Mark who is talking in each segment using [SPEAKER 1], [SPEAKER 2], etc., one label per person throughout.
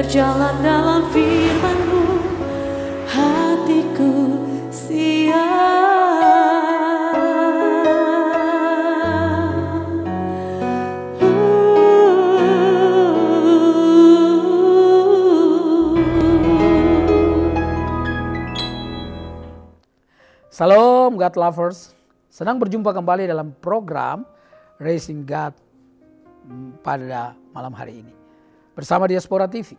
[SPEAKER 1] berjalan dalam firman-Mu, hatiku siap.
[SPEAKER 2] Salam God lovers, senang berjumpa kembali dalam program Raising God pada malam hari ini bersama Diaspora TV.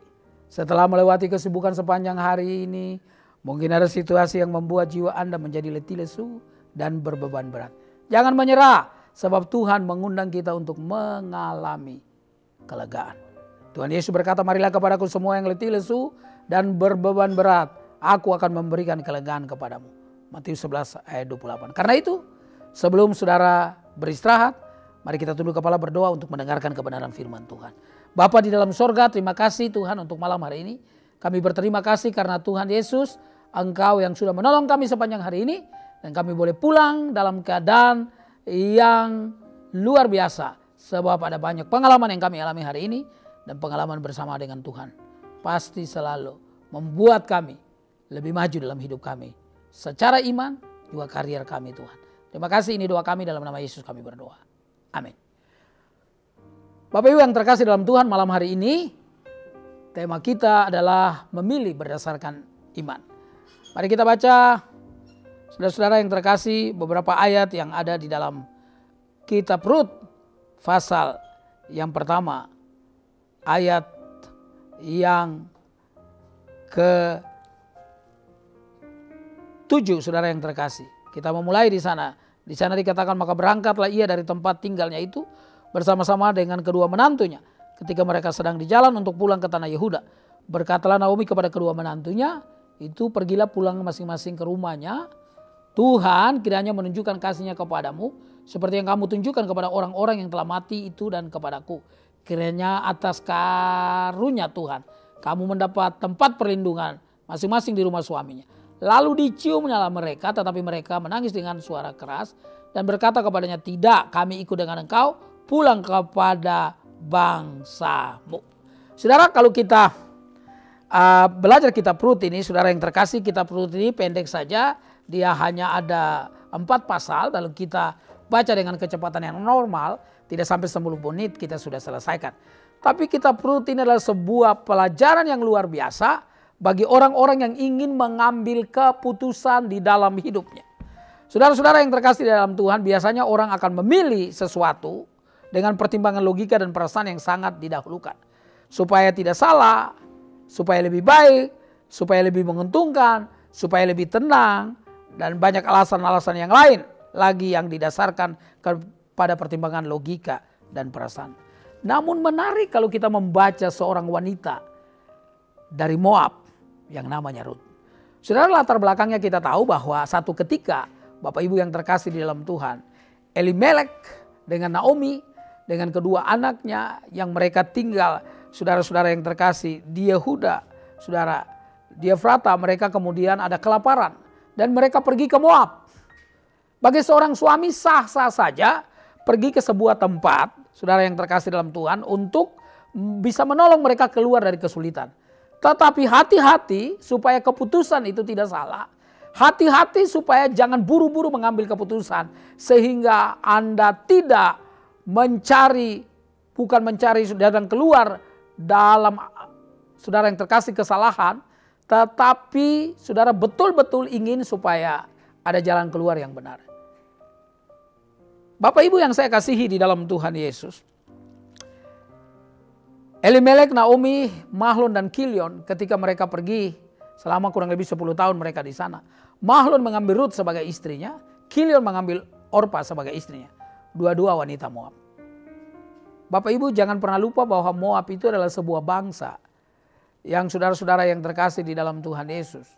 [SPEAKER 2] Setelah melewati kesibukan sepanjang hari ini, mungkin ada situasi yang membuat jiwa Anda menjadi letih lesu dan berbeban berat. Jangan menyerah, sebab Tuhan mengundang kita untuk mengalami kelegaan. Tuhan Yesus berkata, marilah kepadaku semua yang letih lesu dan berbeban berat, aku akan memberikan kelegaan kepadamu. Matius 11 ayat 28. Karena itu, sebelum saudara beristirahat, mari kita tunduk kepala berdoa untuk mendengarkan kebenaran firman Tuhan. Bapa di dalam sorga, terima kasih Tuhan untuk malam hari ini. Kami berterima kasih karena Tuhan Yesus, Engkau yang sudah menolong kami sepanjang hari ini. Dan kami boleh pulang dalam keadaan yang luar biasa. Sebab ada banyak pengalaman yang kami alami hari ini. Dan pengalaman bersama dengan Tuhan pasti selalu membuat kami lebih maju dalam hidup kami. Secara iman juga karier kami Tuhan. Terima kasih, ini doa kami, dalam nama Yesus kami berdoa. Amin. Bapak Ibu yang terkasih dalam Tuhan, malam hari ini tema kita adalah memilih berdasarkan iman. Mari kita baca, saudara-saudara yang terkasih, beberapa ayat yang ada di dalam kitab Rut pasal yang pertama, ayat yang ke 7, saudara yang terkasih. Kita memulai di sana. Di sana dikatakan, maka berangkatlah ia dari tempat tinggalnya itu bersama-sama dengan kedua menantunya. Ketika mereka sedang di jalan untuk pulang ke tanah Yehuda, berkatalah Naomi kepada kedua menantunya, itu pergilah pulang masing-masing ke rumahnya. Tuhan kiranya menunjukkan kasihnya kepadamu, seperti yang kamu tunjukkan kepada orang-orang yang telah mati itu dan kepadaku. Kiranya atas karunia Tuhan, kamu mendapat tempat perlindungan masing-masing di rumah suaminya. Lalu diciumnya mereka, tetapi mereka menangis dengan suara keras dan berkata kepadanya, tidak, kami ikut dengan engkau pulang kepada bangsamu. Saudara, kalau kita belajar kitab Rut ini, saudara yang terkasih, kitab Rut ini pendek saja. Dia hanya ada 4 pasal, lalu kita baca dengan kecepatan yang normal, tidak sampai 10 menit kita sudah selesaikan. Tapi kitab Rut ini adalah sebuah pelajaran yang luar biasa bagi orang-orang yang ingin mengambil keputusan di dalam hidupnya. Saudara-saudara yang terkasih di dalam Tuhan, biasanya orang akan memilih sesuatu dengan pertimbangan logika dan perasaan yang sangat didahulukan. Supaya tidak salah, supaya lebih baik, supaya lebih menguntungkan, supaya lebih tenang, dan banyak alasan-alasan yang lain lagi yang didasarkan kepada pertimbangan logika dan perasaan. Namun menarik kalau kita membaca seorang wanita dari Moab yang namanya Rut. Saudara, latar belakangnya kita tahu bahwa satu ketika, Bapak Ibu yang terkasih di dalam Tuhan, Elimelek dengan Naomi, dengan kedua anaknya yang mereka tinggal, saudara-saudara yang terkasih, di Yehuda, saudara, di Efrata, mereka kemudian ada kelaparan dan mereka pergi ke Moab. Bagi seorang suami sah-sah saja pergi ke sebuah tempat, saudara yang terkasih dalam Tuhan, untuk bisa menolong mereka keluar dari kesulitan. Tetapi hati-hati supaya keputusan itu tidak salah. Hati-hati supaya jangan buru-buru mengambil keputusan. Sehingga Anda tidak bukan mencari dan keluar dalam saudara yang terkasih kesalahan. Tetapi saudara betul-betul ingin supaya ada jalan keluar yang benar. Bapak Ibu yang saya kasihi di dalam Tuhan Yesus, Elimelek, Naomi, Mahlon dan Kilion ketika mereka pergi selama kurang lebih 10 tahun mereka di sana. Mahlon mengambil Rut sebagai istrinya, Kilion mengambil Orpa sebagai istrinya. Dua-dua wanita Moab. Bapak Ibu jangan pernah lupa bahwa Moab itu adalah sebuah bangsa yang saudara-saudara yang terkasih di dalam Tuhan Yesus.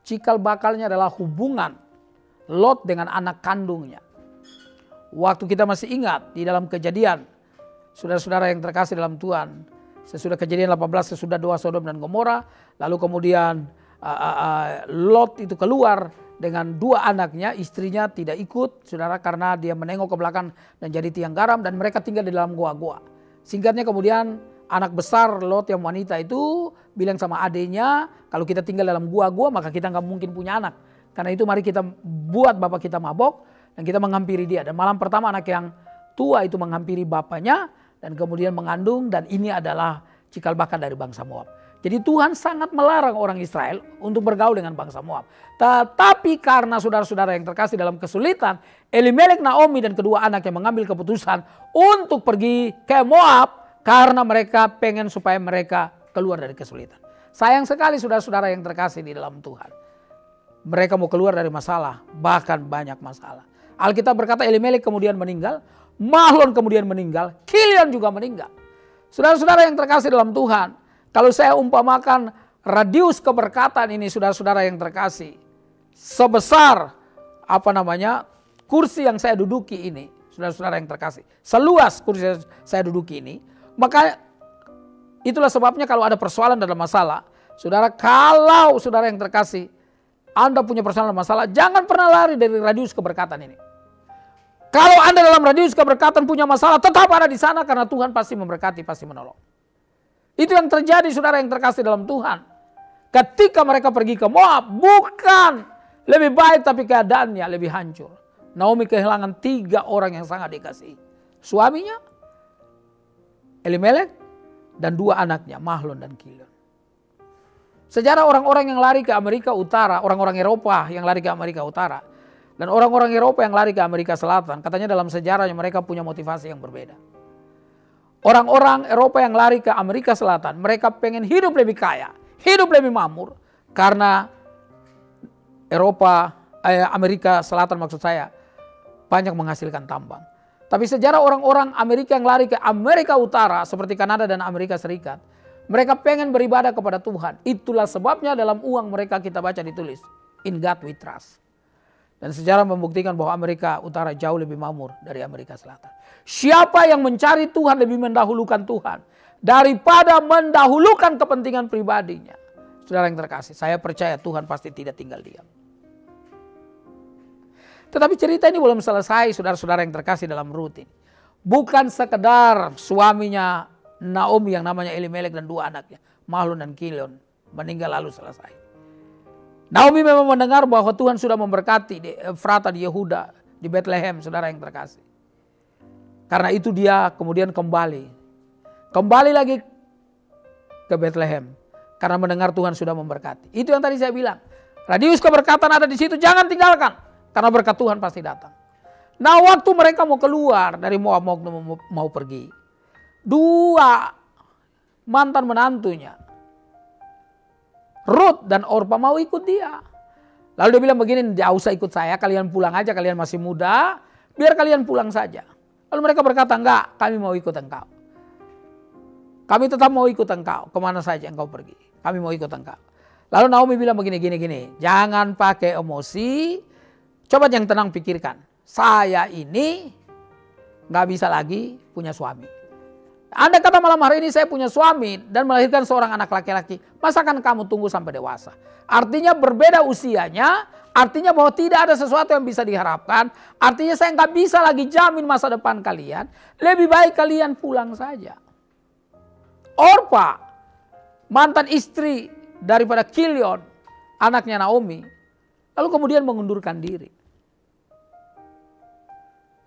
[SPEAKER 2] Cikal bakalnya adalah hubungan Lot dengan anak kandungnya. Waktu kita masih ingat di dalam Kejadian, saudara-saudara yang terkasih dalam Tuhan, sesudah Kejadian 18, sesudah doa Sodom dan Gomora, lalu kemudian Lot itu keluar dengan 2 anaknya, istrinya tidak ikut, saudara, karena dia menengok ke belakang dan jadi tiang garam, dan mereka tinggal di dalam goa-goa. Singkatnya kemudian anak besar Lot yang wanita itu bilang sama adiknya, kalau kita tinggal dalam gua-gua maka kita nggak mungkin punya anak. Karena itu mari kita buat bapak kita mabok dan kita menghampiri dia. Dan malam pertama anak yang tua itu menghampiri bapaknya dan kemudian mengandung, dan ini adalah cikal bakal dari bangsa Moab. Jadi Tuhan sangat melarang orang Israel untuk bergaul dengan bangsa Moab. Tetapi karena saudara-saudara yang terkasih dalam kesulitan, Elimelek, Naomi dan kedua anaknya mengambil keputusan untuk pergi ke Moab karena mereka pengen supaya mereka keluar dari kesulitan. Sayang sekali saudara-saudara yang terkasih di dalam Tuhan. Mereka mau keluar dari masalah, bahkan banyak masalah. Alkitab berkata Elimelek kemudian meninggal, Mahlon kemudian meninggal, Kilion juga meninggal. Saudara-saudara yang terkasih dalam Tuhan, kalau saya umpamakan radius keberkatan ini saudara-saudara yang terkasih, sebesar kursi yang saya duduki ini, saudara-saudara yang terkasih, seluas kursi yang saya duduki ini, maka itulah sebabnya kalau ada persoalan dalam masalah, saudara, kalau saudara yang terkasih, Anda punya persoalan masalah, jangan pernah lari dari radius keberkatan ini. Kalau Anda dalam radius keberkatan punya masalah, tetap ada di sana karena Tuhan pasti memberkati, pasti menolong. Itu yang terjadi saudara yang terkasih dalam Tuhan. Ketika mereka pergi ke Moab, bukan lebih baik tapi keadaannya lebih hancur. Naomi kehilangan 3 orang yang sangat dikasihi. Suaminya, Elimelek, dan 2 anaknya, Mahlon dan Kilion. Sejarah orang-orang yang lari ke Amerika Utara, orang-orang Eropa yang lari ke Amerika Utara, dan orang-orang Eropa yang lari ke Amerika Selatan, katanya dalam sejarahnya mereka punya motivasi yang berbeda. Orang-orang Eropa yang lari ke Amerika Selatan, mereka pengen hidup lebih kaya, hidup lebih makmur, karena Amerika Selatan maksud saya, banyak menghasilkan tambang. Tapi sejarah orang-orang Amerika yang lari ke Amerika Utara, seperti Kanada dan Amerika Serikat, mereka pengen beribadah kepada Tuhan. Itulah sebabnya dalam uang mereka kita baca ditulis, In God We Trust. Dan sejarah membuktikan bahwa Amerika Utara jauh lebih makmur dari Amerika Selatan. Siapa yang mencari Tuhan lebih mendahulukan Tuhan daripada mendahulukan kepentingan pribadinya. Saudara yang terkasih, saya percaya Tuhan pasti tidak tinggal diam. Tetapi cerita ini belum selesai saudara-saudara yang terkasih dalam Rut ini. Bukan sekedar suaminya Naomi yang namanya Elimelek dan 2 anaknya, Mahlon dan Kilion, meninggal lalu selesai. Naomi memang mendengar bahwa Tuhan sudah memberkati di Efrata di Yehuda, di Bethlehem, saudara yang terkasih. Karena itu dia kemudian kembali lagi ke Bethlehem karena mendengar Tuhan sudah memberkati. Itu yang tadi saya bilang, radius keberkatan ada di situ, jangan tinggalkan karena berkat Tuhan pasti datang. Nah, waktu mereka mau keluar dari Moab, mau pergi, 2 mantan menantunya, Rut dan Orpa, mau ikut dia. Lalu dia bilang begini, tidak usah ikut saya, kalian pulang aja, kalian masih muda, biar kalian pulang saja. Lalu mereka berkata, enggak, kami mau ikut engkau. Kami tetap mau ikut engkau, kemana saja engkau pergi, kami mau ikut engkau. Lalu Naomi bilang begini, jangan pakai emosi, coba yang tenang pikirkan. Saya ini nggak bisa lagi punya suami. Anda kata malam hari ini saya punya suami dan melahirkan seorang anak laki-laki. Masakan kamu tunggu sampai dewasa? Artinya berbeda usianya, artinya bahwa tidak ada sesuatu yang bisa diharapkan. Artinya saya nggak bisa lagi jamin masa depan kalian. Lebih baik kalian pulang saja. Orpa, mantan istri daripada Kilion, anaknya Naomi, lalu kemudian mengundurkan diri.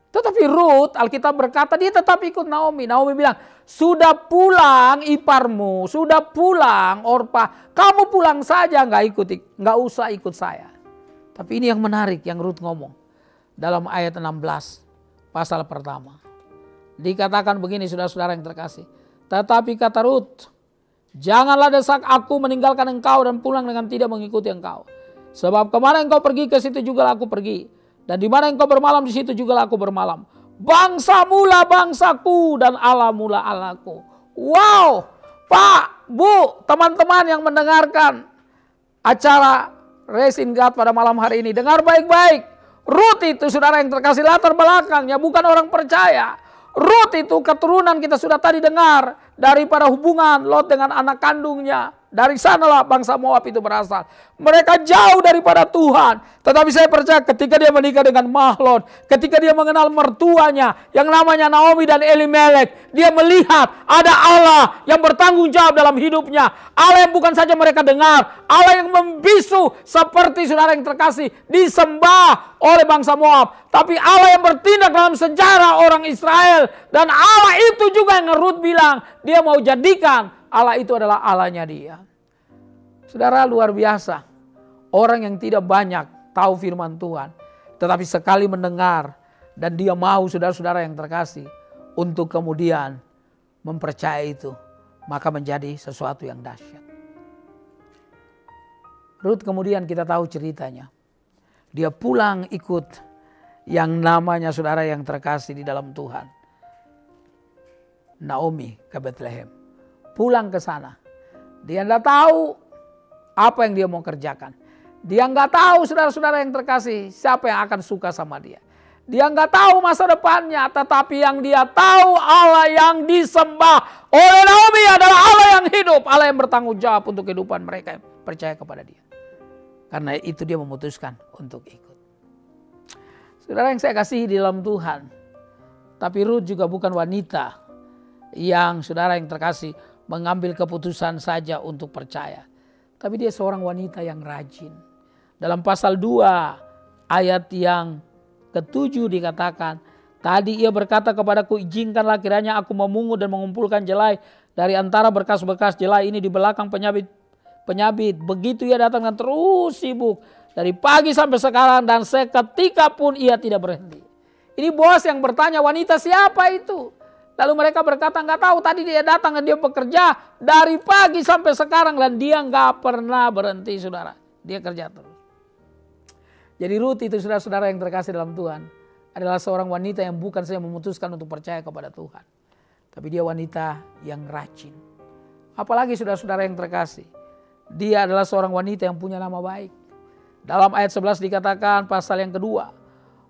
[SPEAKER 2] Tetapi Rut, Alkitab berkata dia tetap ikut Naomi. Naomi bilang, sudah pulang iparmu, sudah pulang Orpa, kamu pulang saja, nggak usah ikut saya. Tapi ini yang menarik yang Rut ngomong dalam ayat 16 pasal pertama. Dikatakan begini saudara-saudara yang terkasih. Tetapi kata Rut, janganlah desak aku meninggalkan engkau dan pulang dengan tidak mengikuti engkau. Sebab kemana engkau pergi ke situ juga aku pergi. Dan di mana engkau bermalam di situ juga aku bermalam. Bangsamu lah bangsaku dan Allahmu lah Allahku. Wow, Pak, Bu, teman-teman yang mendengarkan acara Raise in God pada malam hari ini, dengar baik-baik. Rut itu saudara yang terkasih latar belakangnya bukan orang percaya. Rut itu keturunan kita sudah tadi dengar daripada hubungan Lot dengan anak kandungnya Dari sanalah bangsa Moab itu berasal. Mereka jauh daripada Tuhan. Tetapi saya percaya ketika dia menikah dengan Mahlon, ketika dia mengenal mertuanya yang namanya Naomi dan Elimelek, dia melihat ada Allah yang bertanggung jawab dalam hidupnya. Allah yang bukan saja mereka dengar, Allah yang membisu seperti saudara yang terkasih disembah oleh bangsa Moab. Tapi Allah yang bertindak dalam sejarah orang Israel. Dan Allah itu juga yang Rut bilang dia mau jadikan Allah itu adalah Allahnya dia. Saudara, luar biasa. Orang yang tidak banyak tahu firman Tuhan, tetapi sekali mendengar dan dia mau, saudara-saudara yang terkasih, untuk kemudian mempercayai itu, maka menjadi sesuatu yang dahsyat. Rut kemudian kita tahu ceritanya. Dia pulang ikut yang namanya saudara yang terkasih di dalam Tuhan, Naomi ke Bethlehem. Pulang ke sana. Dia tidak tahu apa yang dia mau kerjakan. Dia nggak tahu saudara-saudara yang terkasih siapa yang akan suka sama dia. Dia nggak tahu masa depannya. Tetapi yang dia tahu Allah yang disembah oleh Naomi adalah Allah yang hidup. Allah yang bertanggung jawab untuk kehidupan mereka yang percaya kepada dia. Karena itu dia memutuskan untuk ikut. Saudara yang saya kasihi di dalam Tuhan. Tapi Rut juga bukan wanita yang saudara yang terkasih mengambil keputusan saja untuk percaya. Tapi dia seorang wanita yang rajin. Dalam pasal 2 ayat yang ke-7 dikatakan, tadi ia berkata kepadaku, izinkanlah kiranya aku memungut dan mengumpulkan jelai dari antara berkas-berkas jelai ini di belakang penyabit. Begitu ia datang dan terus sibuk dari pagi sampai sekarang dan seketika pun ia tidak berhenti. Ini bos yang bertanya, wanita siapa itu? Lalu mereka berkata, nggak tahu, tadi dia datang dan dia bekerja dari pagi sampai sekarang dan dia nggak pernah berhenti, saudara. Dia kerja terus. Jadi Rut itu saudara-saudara yang terkasih dalam Tuhan adalah seorang wanita yang bukan saja memutuskan untuk percaya kepada Tuhan, tapi dia wanita yang rajin. Apalagi saudara-saudara yang terkasih, dia adalah seorang wanita yang punya nama baik. Dalam ayat 11 dikatakan pasal yang kedua,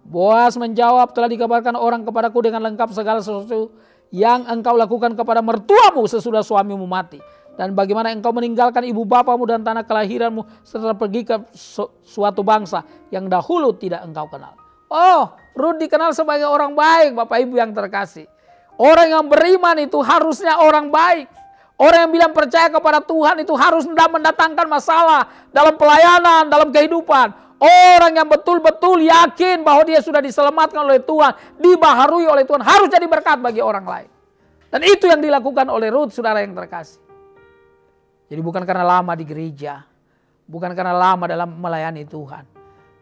[SPEAKER 2] Boas menjawab, telah dikabarkan orang kepadaku dengan lengkap segala sesuatu yang engkau lakukan kepada mertuamu sesudah suamimu mati. Dan bagaimana engkau meninggalkan ibu bapamu dan tanah kelahiranmu serta pergi ke suatu bangsa yang dahulu tidak engkau kenal. Oh, Rut dikenal sebagai orang baik, Bapak Ibu yang terkasih. Orang yang beriman itu harusnya orang baik. Orang yang bilang percaya kepada Tuhan itu harus tidak mendatangkan masalah dalam pelayanan, dalam kehidupan. Orang yang betul-betul yakin bahwa dia sudah diselamatkan oleh Tuhan, dibaharui oleh Tuhan, harus jadi berkat bagi orang lain. Dan itu yang dilakukan oleh Rut, saudara yang terkasih. Jadi bukan karena lama di gereja, bukan karena lama dalam melayani Tuhan,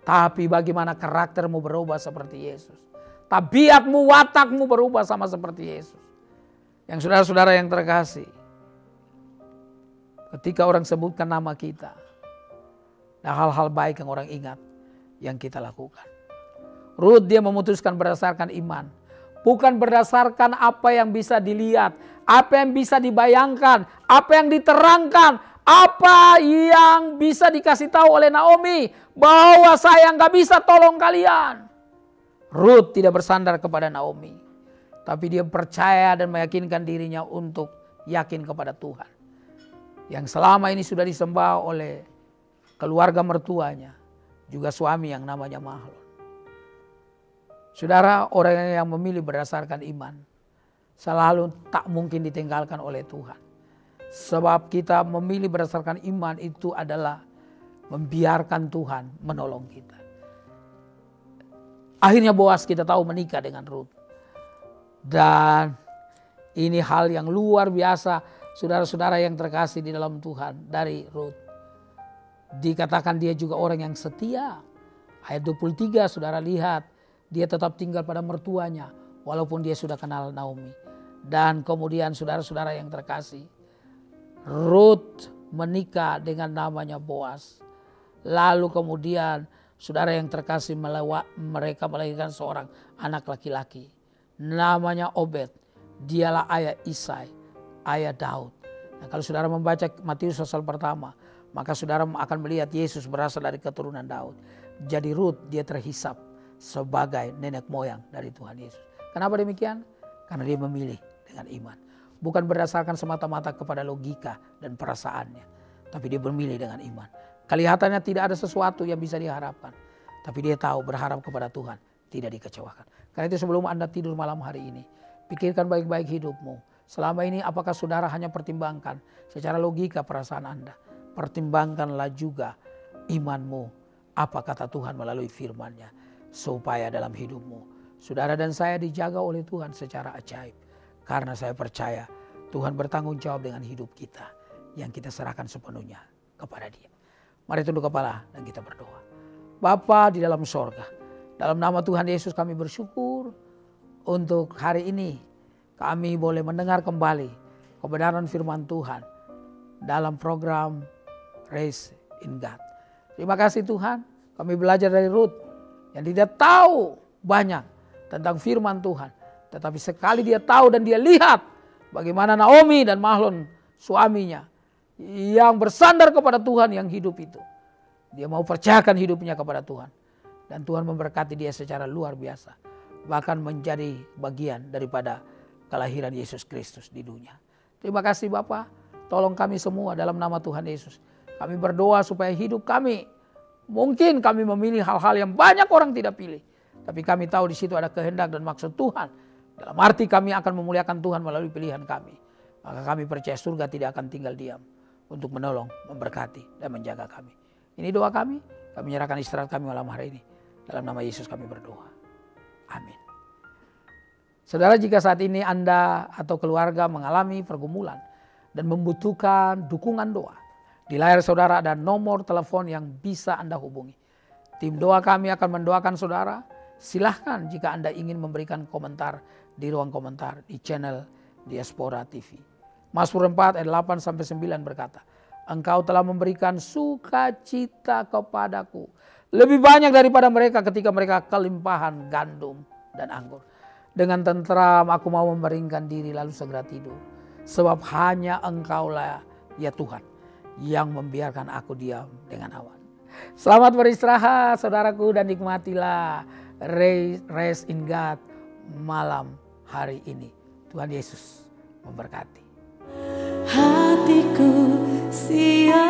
[SPEAKER 2] tapi bagaimana karaktermu berubah seperti Yesus. Tabiatmu, watakmu berubah sama seperti Yesus. Yang saudara-saudara yang terkasih, ketika orang sebutkan nama kita, ada hal-hal baik yang orang ingat yang kita lakukan. Rut dia memutuskan berdasarkan iman. Bukan berdasarkan apa yang bisa dilihat, apa yang bisa dibayangkan, apa yang diterangkan, apa yang bisa dikasih tahu oleh Naomi. Bahwa saya nggak bisa tolong kalian. Rut tidak bersandar kepada Naomi. Tapi dia percaya dan meyakinkan dirinya untuk yakin kepada Tuhan. Yang selama ini sudah disembah oleh keluarga mertuanya, juga suami yang namanya Mahlon. Saudara, orang yang memilih berdasarkan iman selalu tak mungkin ditinggalkan oleh Tuhan. Sebab kita memilih berdasarkan iman itu adalah membiarkan Tuhan menolong kita. Akhirnya Boas kita tahu menikah dengan Rut. Dan ini hal yang luar biasa, saudara-saudara yang terkasih di dalam Tuhan, dari Rut. Dikatakan dia juga orang yang setia. Ayat 23 saudara lihat, dia tetap tinggal pada mertuanya walaupun dia sudah kenal Naomi. Dan kemudian saudara-saudara yang terkasih, Rut menikah dengan namanya Boas. Lalu kemudian saudara yang terkasih mereka melahirkan seorang anak laki-laki. Namanya Obed. Dialah ayah Isai, ayah Daud. Nah, kalau saudara membaca Matius pasal pertama, maka saudara akan melihat Yesus berasal dari keturunan Daud. Jadi Rut dia terhisap sebagai nenek moyang dari Tuhan Yesus. Kenapa demikian? Karena dia memilih dengan iman. Bukan berdasarkan semata-mata kepada logika dan perasaannya. tapi dia memilih dengan iman. Kelihatannya tidak ada sesuatu yang bisa diharapkan, tapi dia tahu berharap kepada Tuhan tidak dikecewakan. Karena itu sebelum Anda tidur malam hari ini, pikirkan baik-baik hidupmu. Selama ini apakah saudara hanya pertimbangkan secara logika perasaan Anda? Pertimbangkanlah juga imanmu. Apa kata Tuhan melalui firman-Nya. Supaya dalam hidupmu, saudara dan saya dijaga oleh Tuhan secara ajaib. Karena saya percaya Tuhan bertanggung jawab dengan hidup kita yang kita serahkan sepenuhnya kepada Dia. Mari tunduk kepala dan kita berdoa. Bapa di dalam sorga, dalam nama Tuhan Yesus kami bersyukur untuk hari ini kami boleh mendengar kembali kebenaran firman Tuhan dalam program Raised in God. Terima kasih Tuhan, kami belajar dari Ruth yang tidak tahu banyak tentang firman Tuhan. Tetapi sekali dia tahu dan dia lihat bagaimana Naomi dan Mahlon suaminya yang bersandar kepada Tuhan yang hidup itu. Dia mau percayakan hidupnya kepada Tuhan. Dan Tuhan memberkati dia secara luar biasa. Bahkan menjadi bagian daripada kelahiran Yesus Kristus di dunia. Terima kasih Bapa. Tolong kami semua dalam nama Tuhan Yesus. Kami berdoa supaya hidup kami, mungkin kami memilih hal-hal yang banyak orang tidak pilih. Tapi kami tahu di situ ada kehendak dan maksud Tuhan. Dalam arti kami akan memuliakan Tuhan melalui pilihan kami. Maka kami percaya surga tidak akan tinggal diam untuk menolong, memberkati, dan menjaga kami. Ini doa kami menyerahkan istirahat kami malam hari ini. Dalam nama Yesus kami berdoa. Amin. Saudara, jika saat ini Anda atau keluarga mengalami pergumulan dan membutuhkan dukungan doa, di layar saudara ada nomor telepon yang bisa Anda hubungi. Tim doa kami akan mendoakan saudara. Silahkan jika Anda ingin memberikan komentar di ruang komentar di channel Diaspora TV. Mazmur 4 ayat 8-9 berkata, Engkau telah memberikan sukacita kepadaku lebih banyak daripada mereka ketika mereka kelimpahan gandum dan anggur. Dengan tentram aku mau memeringkan diri lalu segera tidur. Sebab hanya Engkaulah ya Tuhan yang membiarkan aku diam dengan aman. Selamat beristirahat saudaraku dan nikmatilah Raised in God malam hari ini. Tuhan Yesus memberkati.
[SPEAKER 1] Hatiku siap